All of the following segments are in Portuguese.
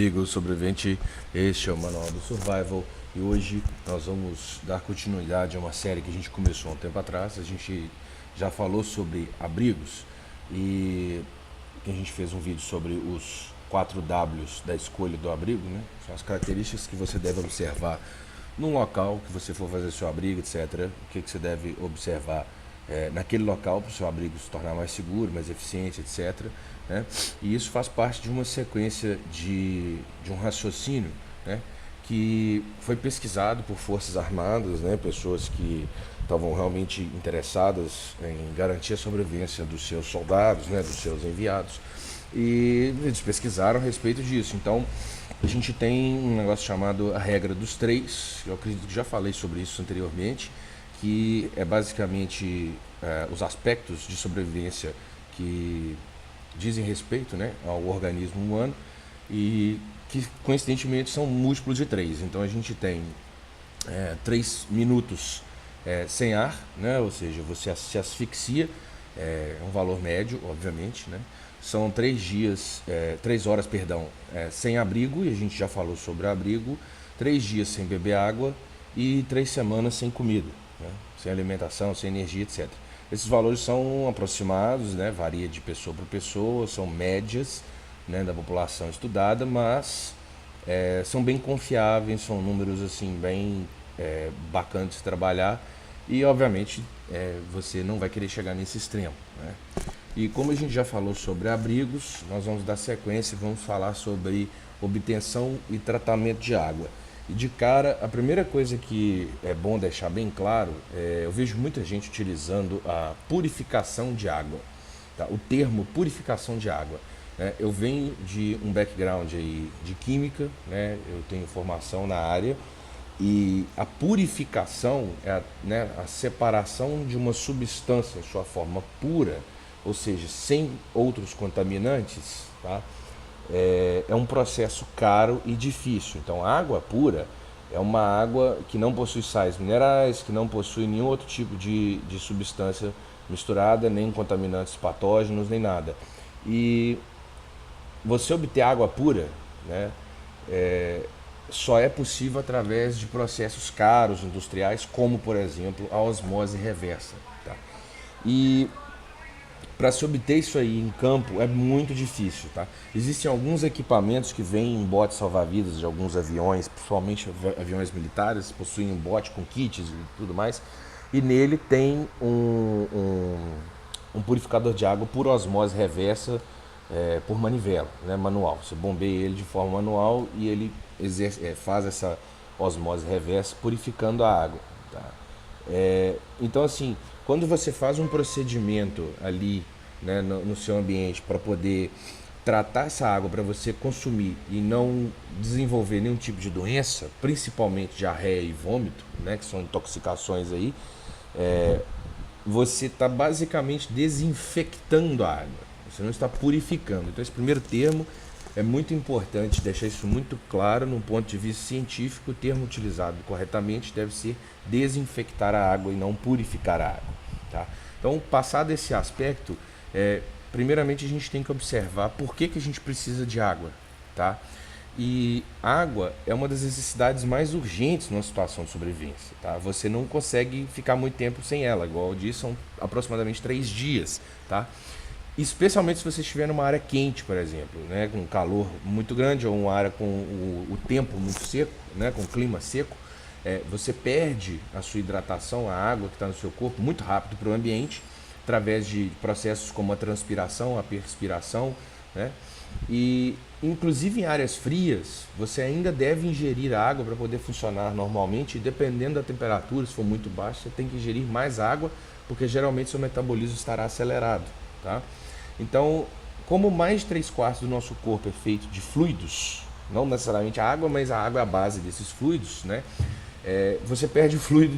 amigo sobrevivente, este é o Manual do Survival e hoje nós vamos dar continuidade a uma série que a gente começou há um tempo atrás. A gente já falou sobre abrigos e a gente fez um vídeo sobre os 4 Ws da escolha do abrigo, né? São as características que você deve observar num local que você for fazer seu abrigo, etc. O que você deve observar naquele local para o seu abrigo se tornar mais seguro, mais eficiente, etc. Né? E isso faz parte de uma sequência de um raciocínio, né, que foi pesquisado por forças armadas, né, pessoas que estavam realmente interessadas em garantir a sobrevivência dos seus soldados, né, dos seus enviados, e eles pesquisaram a respeito disso. Então a gente tem um negócio chamado a regra dos 3, eu acredito que já falei sobre isso anteriormente, que é basicamente os aspectos de sobrevivência que dizem respeito, né, ao organismo humano e que coincidentemente são múltiplos de 3. Então a gente tem 3 minutos sem ar, né, ou seja, você se asfixia, é um valor médio, obviamente, né. São 3 horas, sem abrigo, e a gente já falou sobre abrigo, 3 dias sem beber água e 3 semanas sem comida, né, sem alimentação, sem energia, etc. Esses valores são aproximados, né, varia de pessoa para pessoa, são médias, né, da população estudada, mas são bem confiáveis, são números assim bem bacanas de se trabalhar e obviamente você não vai querer chegar nesse extremo, né? E como a gente já falou sobre abrigos, nós vamos dar sequência e vamos falar sobre obtenção e tratamento de água. E de cara, a primeira coisa que é bom deixar bem claro, eu vejo muita gente utilizando a purificação de água, tá? O termo purificação de água, né? Eu venho de um background aí de química, né? Eu tenho formação na área e a purificação é a separação de uma substância em sua forma pura, ou seja, sem outros contaminantes, tá? É um processo caro e difícil. Então, a água pura é uma água que não possui sais minerais, que não possui nenhum outro tipo de substância misturada, nem contaminantes patógenos, nem nada. E você obter água pura, né, só é possível através de processos caros, industriais, como, por exemplo, a osmose reversa, tá? E para se obter isso aí em campo é muito difícil, tá? Existem alguns equipamentos que vêm em botes salva-vidas de alguns aviões, principalmente aviões militares, possuem um bote com kits e tudo mais, e nele tem um purificador de água por osmose reversa, por manivela, né, manual. Você bombeia ele de forma manual e ele faz essa osmose reversa purificando a água, tá? Então assim, quando você faz um procedimento ali, né, no seu ambiente para poder tratar essa água para você consumir e não desenvolver nenhum tipo de doença, principalmente diarreia e vômito, né, que são intoxicações aí, você está basicamente desinfectando a água, você não está purificando. Então esse primeiro termo é muito importante deixar isso muito claro no ponto de vista científico. O termo utilizado corretamente deve ser desinfectar a água e não purificar a água, tá? Então, passado esse aspecto, primeiramente a gente tem que observar por que a gente precisa de água, tá? E água é uma das necessidades mais urgentes numa situação de sobrevivência, tá? Você não consegue ficar muito tempo sem ela, igual eu disse, são aproximadamente 3 dias, tá? Especialmente se você estiver numa área quente, por exemplo, né, com calor muito grande, ou uma área com o tempo muito seco, né, com clima seco, você perde a sua hidratação, a água que está no seu corpo, muito rápido para o ambiente, através de processos como a transpiração, a perspiração, né? E inclusive em áreas frias, você ainda deve ingerir água para poder funcionar normalmente, e dependendo da temperatura, se for muito baixa, você tem que ingerir mais água, porque geralmente seu metabolismo estará acelerado, tá? Então, como mais de 3/4 do nosso corpo é feito de fluidos, não necessariamente a água, mas a água é a base desses fluidos, né? Você perde fluido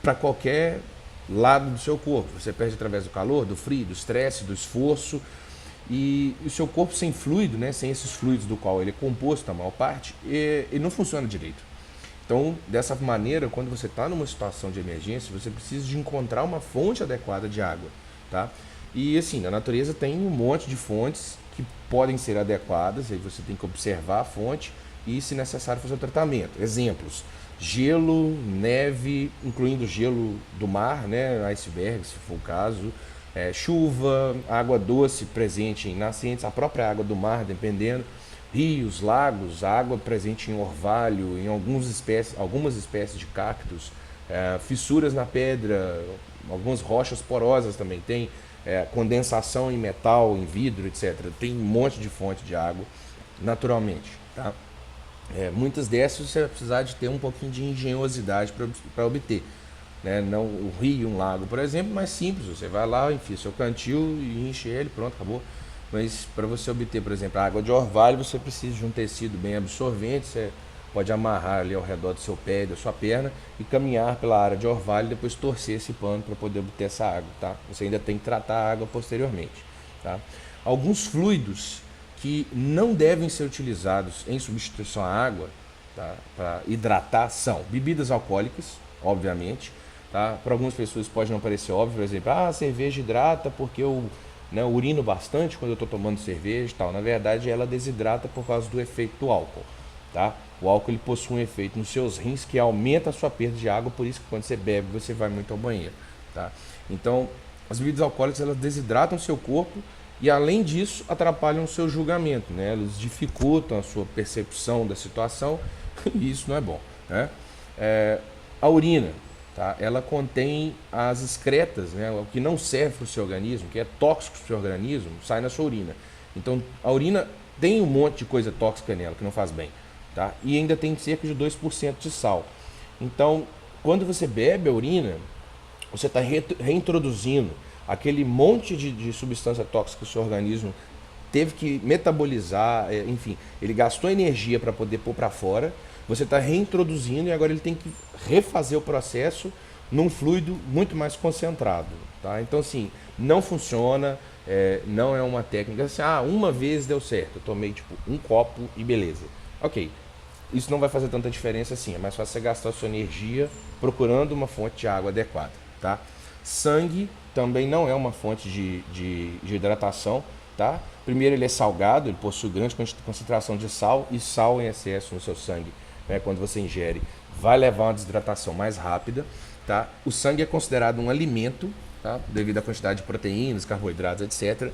para qualquer lado do seu corpo. Você perde através do calor, do frio, do estresse, do esforço. E o seu corpo sem fluido, né, sem esses fluidos do qual ele é composto, a maior parte, ele não funciona direito. Então, dessa maneira, quando você está numa situação de emergência, você precisa de encontrar uma fonte adequada de água, tá? E assim, na natureza tem um monte de fontes que podem ser adequadas, aí você tem que observar a fonte e, se necessário, fazer o tratamento. Exemplos: gelo, neve, incluindo gelo do mar, né, iceberg, se for o caso, chuva, água doce presente em nascentes, a própria água do mar, dependendo, rios, lagos, água presente em orvalho, em algumas espécies de cactos, fissuras na pedra, algumas rochas porosas também tem, condensação em metal, em vidro, etc. Tem um monte de fonte de água naturalmente, tá? Muitas dessas você vai precisar de ter um pouquinho de engenhosidade para obter, né? Não o rio, um lago, por exemplo, mais simples. Você vai lá, enfia seu cantil e enche ele, pronto, acabou. Mas para você obter, por exemplo, a água de orvalho, você precisa de um tecido bem absorvente. Você pode amarrar ali ao redor do seu pé e da sua perna e caminhar pela área de orvalho e depois torcer esse pano para poder obter essa água, tá? Você ainda tem que tratar a água posteriormente, tá? Alguns fluidos que não devem ser utilizados em substituição à água, tá, para hidratar são bebidas alcoólicas, obviamente, tá? Para algumas pessoas pode não parecer óbvio, por exemplo, a cerveja hidrata porque eu, né, urino bastante quando eu estou tomando cerveja e tal. Na verdade, ela desidrata por causa do efeito do álcool, tá? O álcool ele possui um efeito nos seus rins que aumenta a sua perda de água, por isso que quando você bebe você vai muito ao banheiro, tá? Então, as bebidas alcoólicas elas desidratam o seu corpo e, além disso, atrapalham o seu julgamento, né? Elas dificultam a sua percepção da situação e isso não é bom, né? A urina, tá? Ela contém as excretas, né? O que não serve para o seu organismo, que é tóxico para o seu organismo, sai na sua urina. Então, a urina tem um monte de coisa tóxica nela que não faz bem, tá? E ainda tem cerca de 2% de sal. Então, quando você bebe a urina, você está reintroduzindo aquele monte de substância tóxica que o seu organismo teve que metabolizar, enfim, ele gastou energia para poder pôr para fora, você está reintroduzindo e agora ele tem que refazer o processo num fluido muito mais concentrado, tá? Então, assim, não funciona, não é uma técnica assim, uma vez deu certo, eu tomei tipo um copo e beleza. Ok, isso não vai fazer tanta diferença assim, é mais fácil você gastar a sua energia procurando uma fonte de água adequada, tá? Sangue também não é uma fonte de hidratação, tá? Primeiro, ele é salgado, ele possui grande concentração de sal e sal em excesso no seu sangue, né? Quando você ingere, vai levar uma desidratação mais rápida, tá? O sangue é considerado um alimento, tá? Devido à quantidade de proteínas, carboidratos, etc.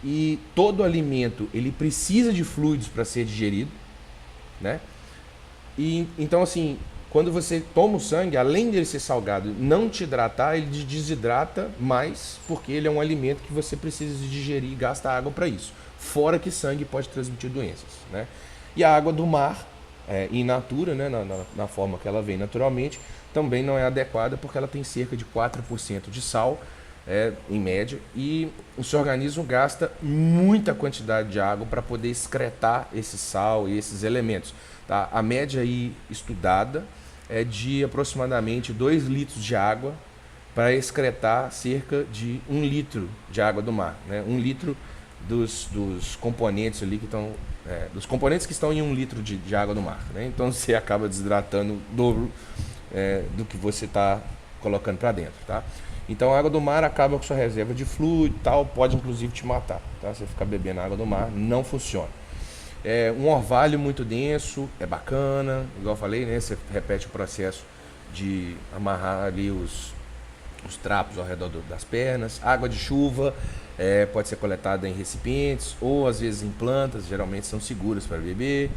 E todo alimento ele precisa de fluidos para ser digerido, né? E então, assim, quando você toma o sangue, além dele ser salgado, não te hidratar, ele te desidrata mais, porque ele é um alimento que você precisa de digerir e gasta água para isso. Fora que sangue pode transmitir doenças, né? E a água do mar, in natura, né, na forma que ela vem naturalmente, também não é adequada porque ela tem cerca de 4% de sal, em média, e o seu organismo gasta muita quantidade de água para poder excretar esse sal e esses elementos, tá? A média aí estudada é de aproximadamente 2 litros de água para excretar cerca de 1 litro de água do mar, né? 1 litro dos componentes ali que estão, dos componentes que estão em 1 litro de água do mar, né? Então você acaba desidratando o dobro do que você está colocando para dentro, tá? Então a água do mar acaba com sua reserva de fluido e tal, pode inclusive te matar, tá? Você ficar bebendo água do mar, não funciona. Um orvalho muito denso é bacana, igual eu falei, né? Você repete o processo de amarrar ali os trapos ao redor das pernas. Água de chuva pode ser coletada em recipientes ou às vezes em plantas, geralmente são seguras para beber.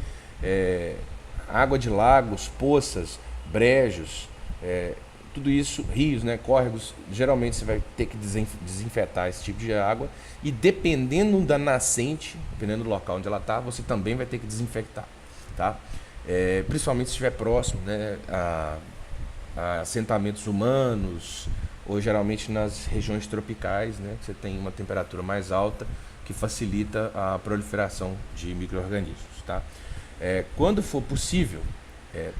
Água de lagos, poças, brejos, tudo isso, rios, né, córregos, geralmente você vai ter que desinfetar esse tipo de água e dependendo da nascente, dependendo do local onde ela está, você também vai ter que desinfectar, tá? Principalmente se estiver próximo, né, a assentamentos humanos ou geralmente nas regiões tropicais, né, que você tem uma temperatura mais alta que facilita a proliferação de micro-organismos, tá? Quando for possível,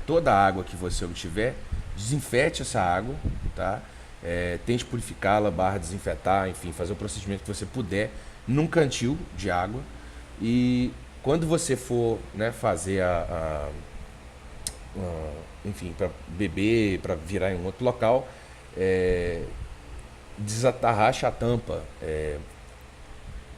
toda a água que você obtiver, desinfete essa água, tá? Tente purificá-la, desinfetar, enfim, fazer o procedimento que você puder num cantil de água. E quando você for, né, fazer enfim, para beber, para virar em um outro local, desatarracha a tampa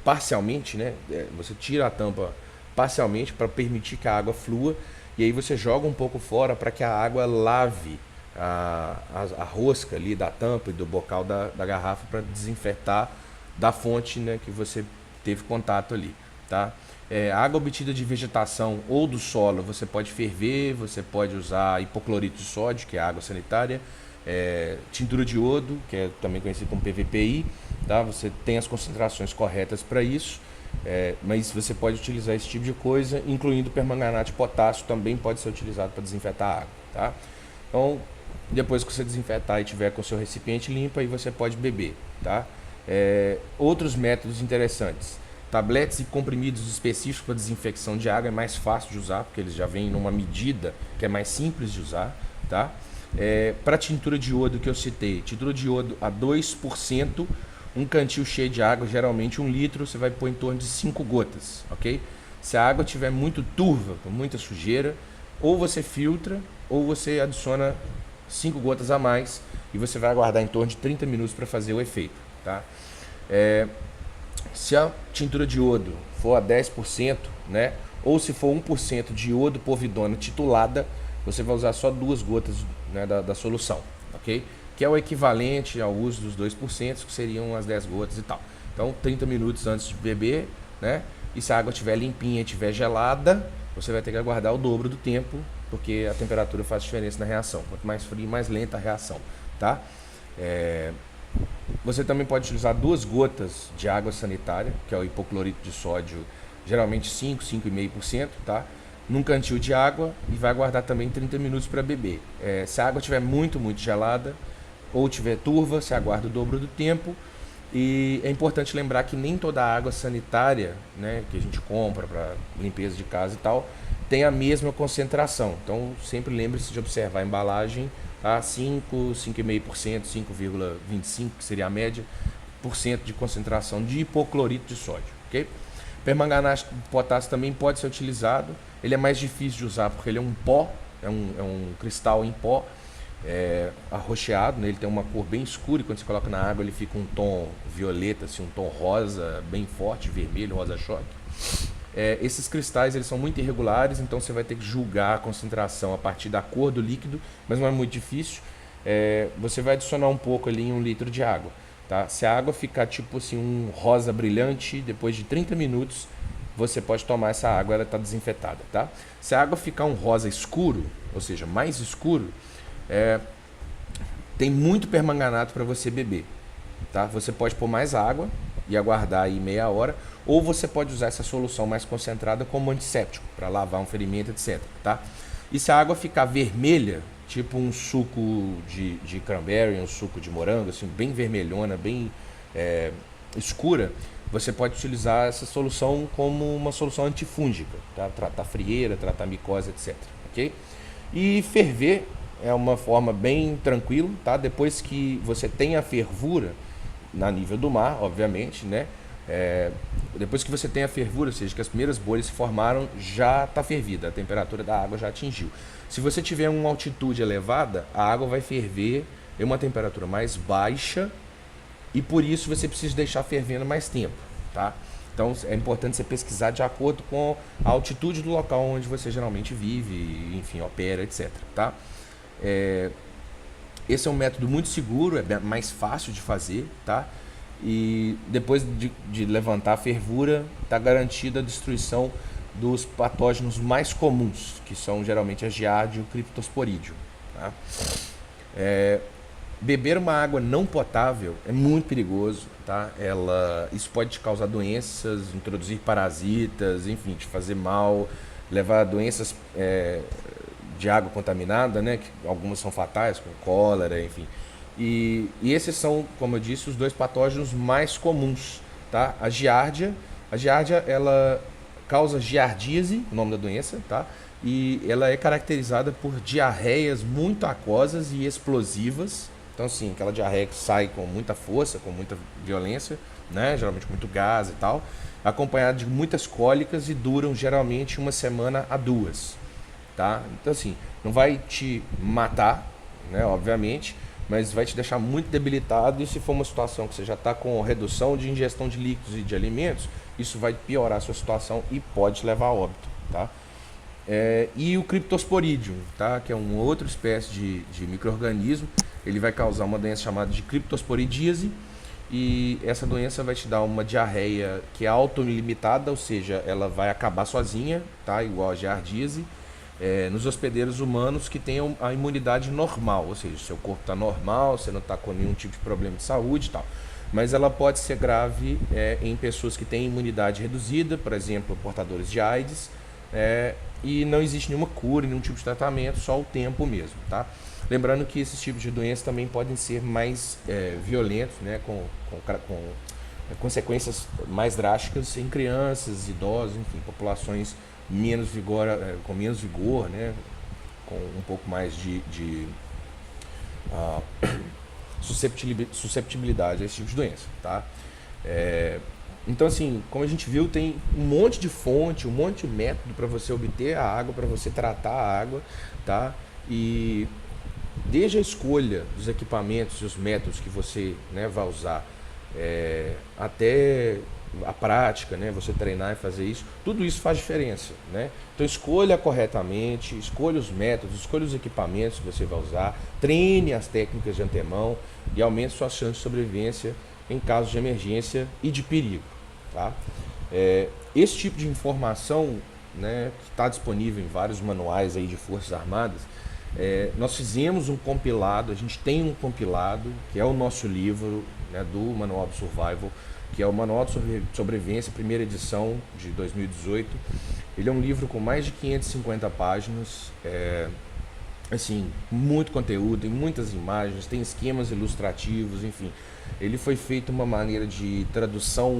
parcialmente, né? Você tira a tampa parcialmente para permitir que a água flua e aí você joga um pouco fora para que a água lave a rosca ali da tampa e do bocal da garrafa para desinfetar da fonte, né, que você teve contato ali, tá? A água obtida de vegetação ou do solo você pode ferver, você pode usar hipoclorito de sódio, que é água sanitária, tintura de iodo, que é também conhecido como PVPI, tá? Você tem as concentrações corretas para isso, mas você pode utilizar esse tipo de coisa, incluindo permanganato de potássio, também pode ser utilizado para desinfetar a água, tá? Então, depois que você desinfetar e tiver com o seu recipiente limpo, aí você pode beber, tá? Outros métodos interessantes: tabletes e comprimidos específicos para desinfecção de água é mais fácil de usar, porque eles já vêm numa medida que é mais simples de usar, tá? Para tintura de iodo que eu citei, tintura de iodo a 2%, um cantil cheio de água, geralmente 1 litro, você vai pôr em torno de 5 gotas, ok? Se a água estiver muito turva, com muita sujeira, ou você filtra, ou você adiciona 5 gotas a mais e você vai aguardar em torno de 30 minutos para fazer o efeito, tá? Se a tintura de iodo for a 10%, né, ou se for 1% de iodo povidona titulada, você vai usar só 2 gotas, né, da solução, ok? Que é o equivalente ao uso dos 2%, que seriam as 10 gotas e tal. Então, 30 minutos antes de beber, né? E se a água estiver limpinha e estiver gelada, você vai ter que aguardar o dobro do tempo, porque a temperatura faz diferença na reação. Quanto mais frio, mais lenta a reação, tá? Você também pode utilizar 2 gotas de água sanitária, que é o hipoclorito de sódio, geralmente 5,5%, tá? Num cantil de água, e vai aguardar também 30 minutos para beber. Se a água estiver muito, muito gelada ou estiver turva, você aguarda o dobro do tempo. E é importante lembrar que nem toda a água sanitária, né, que a gente compra para limpeza de casa e tal, tem a mesma concentração. Então, sempre lembre-se de observar a embalagem, tá? 5,5%, 5,25%, que seria a média, por cento de concentração de hipoclorito de sódio, ok? Permanganato de potássio também pode ser utilizado. Ele é mais difícil de usar porque ele é um pó, é um cristal em pó, arroxeado, né? Ele tem uma cor bem escura e quando você coloca na água ele fica um tom violeta, assim, um tom rosa bem forte, vermelho, rosa choque. Esses cristais eles são muito irregulares, então você vai ter que julgar a concentração a partir da cor do líquido, mas não é muito difícil. Você vai adicionar um pouco ali em 1 litro de água, tá? Se a água ficar tipo assim um rosa brilhante, depois de 30 minutos você pode tomar essa água, ela está desinfetada, tá? Se a água ficar um rosa escuro, ou seja, mais escuro, tem muito permanganato para você beber, tá? Você pode pôr mais água e aguardar aí meia hora, ou você pode usar essa solução mais concentrada como antisséptico para lavar um ferimento, etc, tá? E se a água ficar vermelha, tipo um suco de cranberry, um suco de morango, assim, bem vermelhona, bem escura, você pode utilizar essa solução como uma solução antifúngica, tá? Tratar frieira, tratar micose, etc, ok? E ferver é uma forma bem tranquila, tá? Depois que você tem a fervura, na nível do mar, obviamente, né? Depois que você tem a fervura, ou seja, que as primeiras bolhas se formaram, já está fervida, a temperatura da água já atingiu. Se você tiver uma altitude elevada, a água vai ferver em uma temperatura mais baixa e por isso você precisa deixar fervendo mais tempo, tá? Então é importante você pesquisar de acordo com a altitude do local onde você geralmente vive, enfim, opera, etc, tá? Esse é um método muito seguro, é mais fácil de fazer, tá? E depois de levantar a fervura, está garantida a destruição dos patógenos mais comuns, que são geralmente a giardia e o criptosporídeo, tá? Beber uma água não potável é muito perigoso, tá? Isso pode te causar doenças, introduzir parasitas, enfim, te fazer mal, levar a doenças de água contaminada, né? Que algumas são fatais, como cólera, enfim. E esses são, como eu disse, os 2 patógenos mais comuns, tá? A giardia, ela causa giardíase, o nome da doença, tá? E ela é caracterizada por diarreias muito aquosas e explosivas. Então, assim, aquela diarreia que sai com muita força, com muita violência, né? Geralmente com muito gás e tal, acompanhada de muitas cólicas e duram geralmente 1 semana a 2, tá? Então, assim, não vai te matar, né? Obviamente, mas vai te deixar muito debilitado, e se for uma situação que você já está com redução de ingestão de líquidos e de alimentos, isso vai piorar a sua situação e pode te levar a óbito, tá? E o Cryptosporidium, tá? Que é uma outra espécie de micro-organismo, ele vai causar uma doença chamada de criptosporidíase, e essa doença vai te dar uma diarreia que é autolimitada, ou seja, ela vai acabar sozinha, tá? Igual a giardíase, nos hospedeiros humanos que tenham a imunidade normal, ou seja, seu corpo está normal, você não está com nenhum tipo de problema de saúde e tal. Mas ela pode ser grave em pessoas que têm imunidade reduzida, por exemplo, portadores de AIDS, e não existe nenhuma cura, nenhum tipo de tratamento, só o tempo mesmo, tá? Lembrando que esses tipos de doenças também podem ser mais violentos, né, com consequências mais drásticas em crianças, idosos, enfim, populações menos vigor, com menos vigor, né, com um pouco mais de susceptibilidade a esse tipo de doença, tá? Então, assim, como a gente viu, tem um monte de fonte, um monte de método para você obter a água, para você tratar a água, tá? E desde a escolha dos equipamentos e os métodos que você, né, vai usar, até a prática, né, você treinar e fazer isso, tudo isso faz diferença, né? Então escolha corretamente, escolha os métodos, escolha os equipamentos que você vai usar, treine as técnicas de antemão e aumente suas chances de sobrevivência em casos de emergência e de perigo, tá? Esse tipo de informação, né, que está disponível em vários manuais aí de Forças Armadas, nós fizemos um compilado, a gente tem um compilado, que é o nosso livro, né, do Manual do Survival, que é o Manual de Sobrevivência, primeira edição de 2018. Ele é um livro com mais de 550 páginas, assim, muito conteúdo, tem muitas imagens, tem esquemas ilustrativos, enfim. Ele foi feito uma maneira de tradução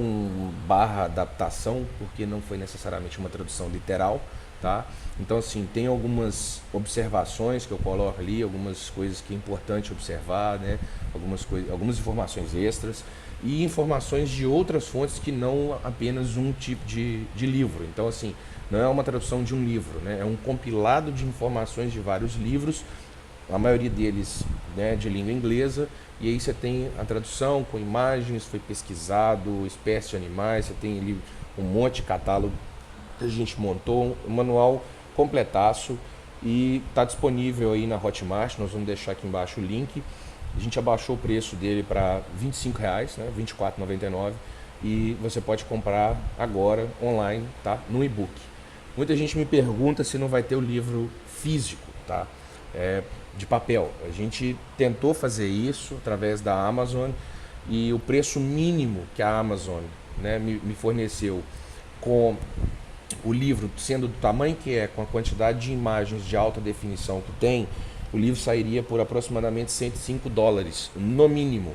barra adaptação, porque não foi necessariamente uma tradução literal, tá? Então, assim, tem algumas observações que eu coloco ali, algumas coisas que é importante observar, né? Algumas informações extras e informações de outras fontes que não apenas um tipo de livro. Então, assim, não é uma tradução de um livro, né? É um compilado de informações de vários livros, a maioria deles, né, de língua inglesa, e aí você tem a tradução com imagens, foi pesquisado, espécies de animais, você tem ali um monte de catálogo que a gente montou, um manual completaço, e está disponível aí na Hotmart. Nós vamos deixar aqui embaixo o link. A gente abaixou o preço dele para R$25, né, R$24,99, e você pode comprar agora online, tá, no e-book. Muita gente me pergunta se não vai ter o livro físico, tá, de papel. A gente tentou fazer isso através da Amazon, e o preço mínimo que a Amazon, né, me forneceu, com o livro sendo do tamanho que é, com a quantidade de imagens de alta definição que tem, o livro sairia por aproximadamente $105, no mínimo.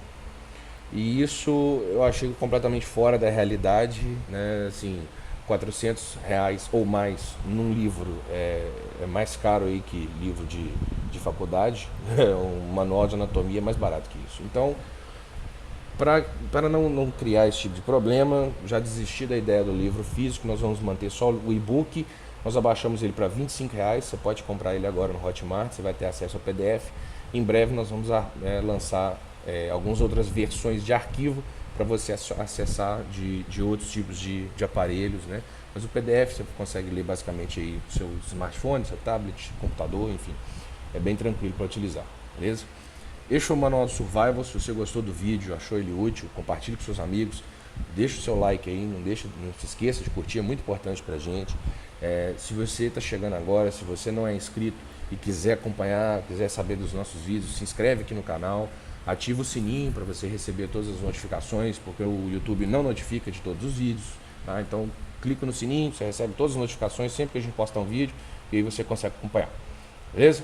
E isso eu achei completamente fora da realidade, né? Assim, R$400 ou mais num livro é mais caro aí que livro de faculdade. Um manual de anatomia é mais barato que isso. Então, para não criar esse tipo de problema, já desisti da ideia do livro físico, nós vamos manter só o e-book. Nós abaixamos ele para R$25, você pode comprar ele agora no Hotmart, você vai ter acesso ao PDF. Em breve nós vamos lançar algumas outras versões de arquivo para você acessar de outros tipos de aparelhos, né? Mas o PDF você consegue ler basicamente aí no seu smartphone, seu tablet, computador, enfim. É bem tranquilo para utilizar, beleza? Este é o Manual do Survival. Se você gostou do vídeo, achou ele útil, compartilhe com seus amigos, deixa o seu like aí, não se esqueça de curtir, é muito importante pra gente. Se você está chegando agora, se você não é inscrito e quiser acompanhar, quiser saber dos nossos vídeos, se inscreve aqui no canal, ativa o sininho para você receber todas as notificações, porque o YouTube não notifica de todos os vídeos, tá? Então clica no sininho, você recebe todas as notificações sempre que a gente posta um vídeo, e aí você consegue acompanhar, beleza?